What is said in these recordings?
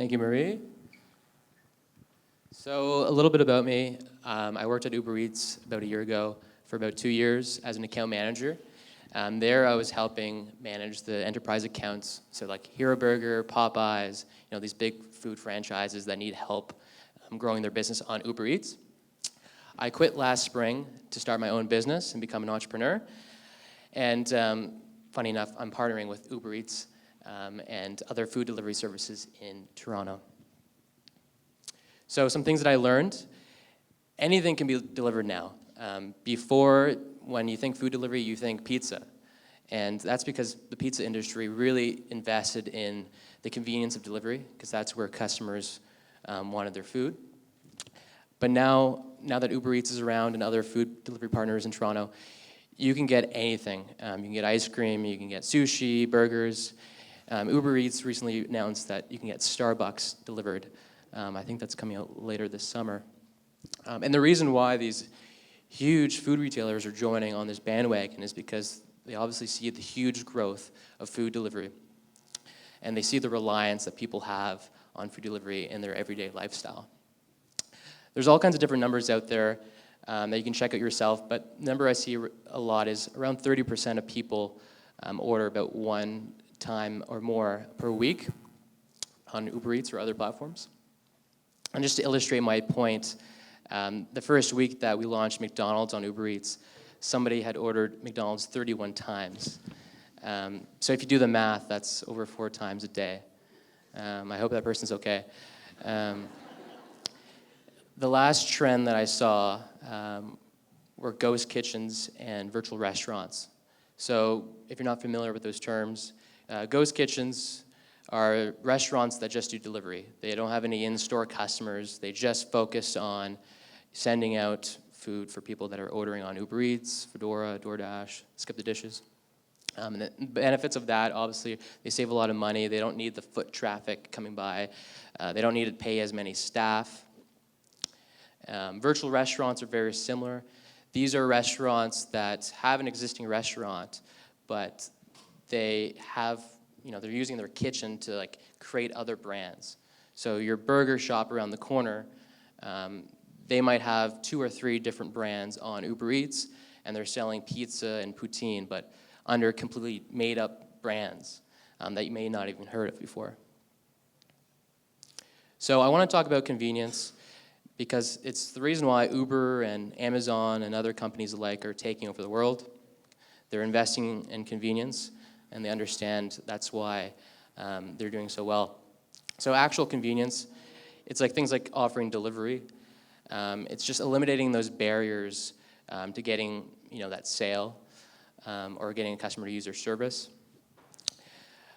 Thank you, Marie. So a little bit about me. I worked at Uber Eats about a year ago for about 2 years as an account manager. There I was helping manage the enterprise accounts, so like Hero Burger, Popeyes, these big food franchises that need help growing their business on Uber Eats. I quit last spring to start my own business and become an entrepreneur. And funny enough, I'm partnering with Uber Eats and other food delivery services in Toronto. So some things that I learned: anything can be delivered now. Before, when you think food delivery, you think pizza. And that's because the pizza industry really invested in the convenience of delivery, because that's where customers wanted their food. But now that Uber Eats is around and other food delivery partners in Toronto, you can get anything. You can get ice cream, you can get sushi, burgers. Uber Eats recently announced that you can get Starbucks delivered. I think that's coming out later this summer. And the reason why these huge food retailers are joining on this bandwagon is because they obviously see the huge growth of food delivery. And they see the reliance that people have on food delivery in their everyday lifestyle. There's all kinds of different numbers out there that you can check out yourself, but the number I see a lot is around 30% of people order about one time or more per week on Uber Eats or other platforms. And just to illustrate my point, the first week that we launched McDonald's on Uber Eats, somebody had ordered McDonald's 31 times. So if you do the math, that's over 4 times a day. I hope that person's okay. The last trend that I saw were ghost kitchens and virtual restaurants. So if you're not familiar with those terms, ghost kitchens are restaurants that just do delivery. They don't have any in-store customers. They just focus on sending out food for people that are ordering on Uber Eats, Fedora, DoorDash, Skip the Dishes. And the benefits of that, obviously, they save a lot of money. They don't need the foot traffic coming by. They don't need to pay as many staff. Virtual restaurants are very similar. These are restaurants that have an existing restaurant, but they have, they're using their kitchen to create other brands. So your burger shop around the corner, they might have 2 or 3 different brands on Uber Eats, and they're selling pizza and poutine, but under completely made-up brands that you may not even heard of before. So I want to talk about convenience, because it's the reason why Uber and Amazon and other companies alike are taking over the world. They're investing in convenience, and they understand that's why they're doing so well. So actual convenience, it's like things like offering delivery. It's just eliminating those barriers to getting that sale or getting a customer to use their service.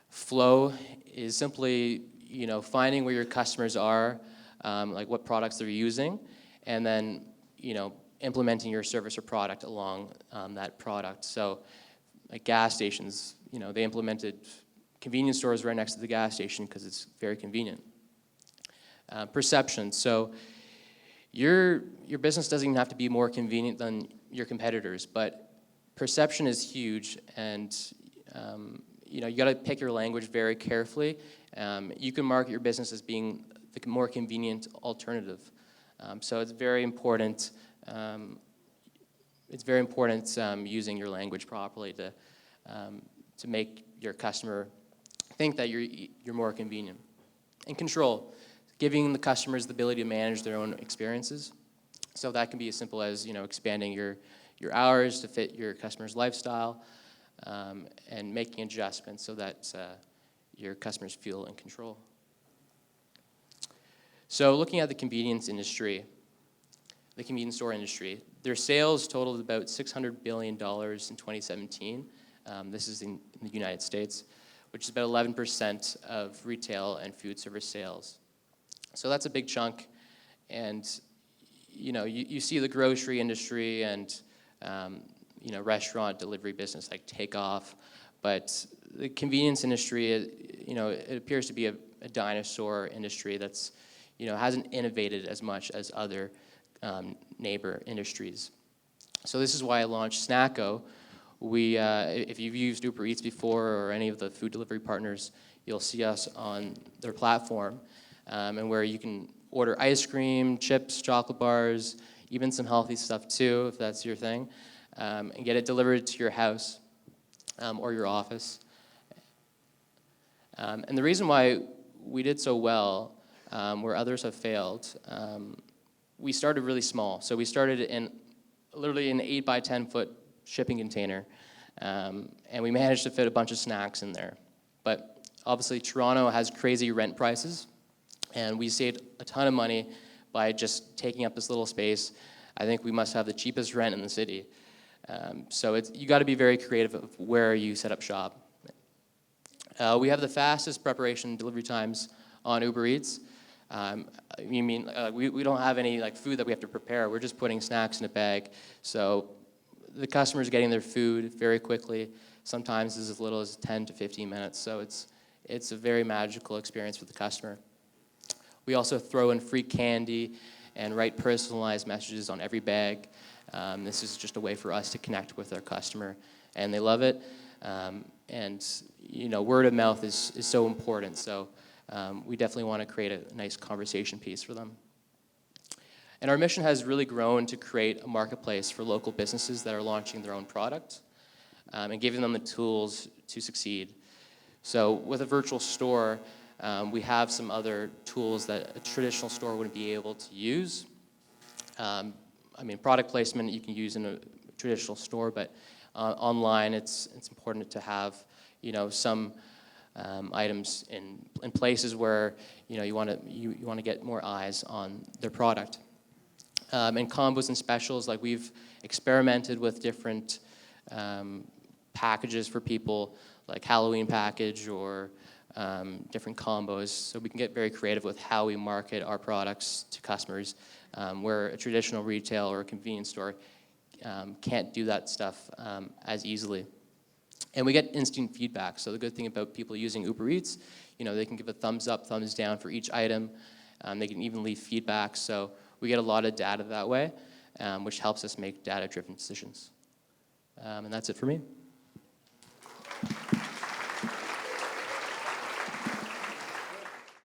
Flow is simply finding where your customers are, like what products they're using, and then implementing your service or product along that product. So like gas stations, they implemented convenience stores right next to the gas station because it's very convenient. Perception. So your business doesn't even have to be more convenient than your competitors, but perception is huge, and you got to pick your language very carefully. You can market your business as being the more convenient alternative. So it's very important. Using your language properly to make your customer think that you're more convenient. And control, giving the customers the ability to manage their own experiences. So that can be as simple as expanding your hours to fit your customer's lifestyle, and making adjustments so that your customers feel in control. So looking at the convenience industry, the convenience store industry, their sales totaled about $600 billion in 2017. This is in the United States, which is about 11% of retail and food service sales. So that's a big chunk. And you see the grocery industry and restaurant delivery business take off, but the convenience industry, it appears to be a dinosaur industry that's hasn't innovated as much as other neighbor industries. So this is why I launched Snacko. If you've used Uber Eats before or any of the food delivery partners, you'll see us on their platform. and where you can order ice cream, chips, chocolate bars, even some healthy stuff too, if that's your thing, and get it delivered to your house or your office. And the reason why we did so well, where others have failed, we started really small. So we started in literally an 8 by 10 foot shipping container, and we managed to fit a bunch of snacks in there. But obviously Toronto has crazy rent prices, and we saved a ton of money by just taking up this little space. I think we must have the cheapest rent in the city. So you got to be very creative of where you set up shop. We have the fastest preparation delivery times on Uber Eats. We don't have any food that we have to prepare. We're just putting snacks in a bag. So the customer's getting their food very quickly, sometimes as little as 10 to 15 minutes. So it's a very magical experience for the customer. We also throw in free candy and write personalized messages on every bag. This is just a way for us to connect with our customer, and they love it. And word of mouth is so important. So we definitely want to create a nice conversation piece for them. And our mission has really grown to create a marketplace for local businesses that are launching their own product and giving them the tools to succeed. So with a virtual store, we have some other tools that a traditional store wouldn't be able to use. Product placement you can use in a traditional store, but online it's important to have some items in places where you want to get more eyes on their product. And combos and specials, we've experimented with different packages for people, like Halloween package or different combos, so we can get very creative with how we market our products to customers, where a traditional retail or a convenience store can't do that stuff as easily. And we get instant feedback. So the good thing about people using Uber Eats, they can give a thumbs up, thumbs down for each item. They can even leave feedback. So we get a lot of data that way, which helps us make data-driven decisions. And that's it for me.